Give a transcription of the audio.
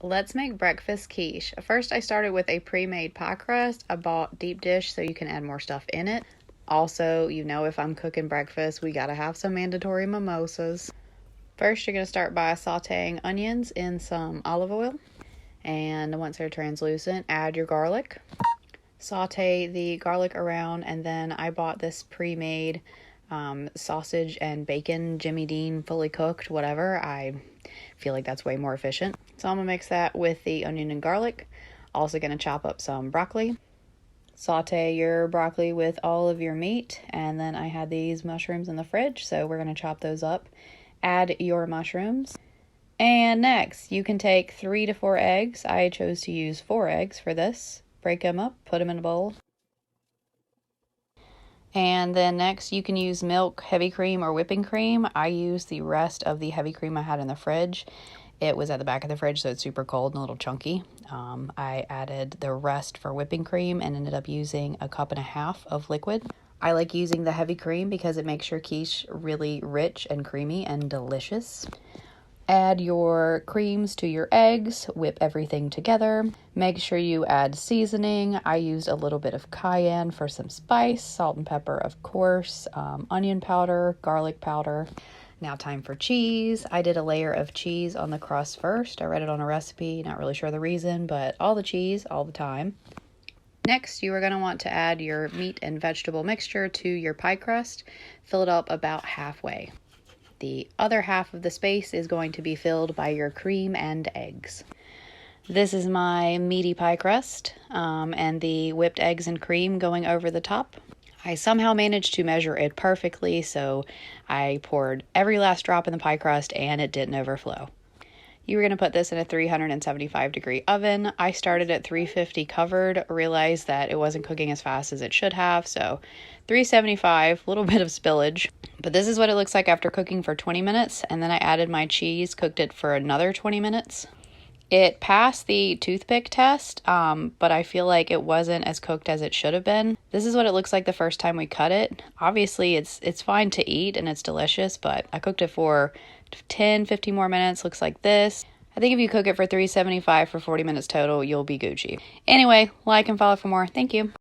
Let's make breakfast quiche. First, I started with a pre-made pie crust. I bought deep dish so you can add more stuff in it. Also, you know, if I'm cooking breakfast, we gotta have some mandatory mimosas. First, you're gonna start by sauteing onions in some olive oil. And once they're translucent, add your garlic. Saute the garlic around, and then I bought this pre-made sausage and bacon Jimmy Dean fully cooked, whatever. I feel like that's way more efficient. So I'm gonna mix that with the onion and garlic. Also gonna chop up some broccoli. Saute your broccoli with all of your meat, and then I had these mushrooms in the fridge, so we're gonna chop those up. Add your mushrooms. And next, you can take 3 to 4 eggs. I chose to use 4 eggs for this. Break them up, put them in a bowl. And then next, you can use milk, heavy cream, or whipping cream. I used the rest of the heavy cream I had in the fridge. It was at the back of the fridge, so it's super cold and a little chunky. I added the rest for whipping cream and ended up using 1.5 cups of liquid. I like using the heavy cream because it makes your quiche really rich and creamy and delicious. Add your creams to your eggs, whip everything together. Make sure you add seasoning. I used a little bit of cayenne for some spice, salt and pepper, of course, onion powder, garlic powder. Now time for cheese. I did a layer of cheese on the crust first. I read it on a recipe, not really sure the reason, but all the cheese, all the time. Next, you are going to want to add your meat and vegetable mixture to your pie crust. Fill it up about halfway. The other half of the space is going to be filled by your cream and eggs. This is my meaty pie crust and the whipped eggs and cream going over the top. I somehow managed to measure it perfectly, so I poured every last drop in the pie crust and it didn't overflow. You were going to put this in a 375-degree oven. I started at 350 covered, realized that it wasn't cooking as fast as it should have, so 375, a little bit of spillage. But this is what it looks like after cooking for 20 minutes, and then I added my cheese, cooked it for another 20 minutes. It passed the toothpick test, but I feel like it wasn't as cooked as it should have been. This is what it looks like the first time we cut it. Obviously, it's fine to eat and it's delicious, but I cooked it for 10-15 more minutes. Looks like this. I think if you cook it for 375 for 40 minutes total, you'll be Gucci. Anyway, like and follow for more. Thank you.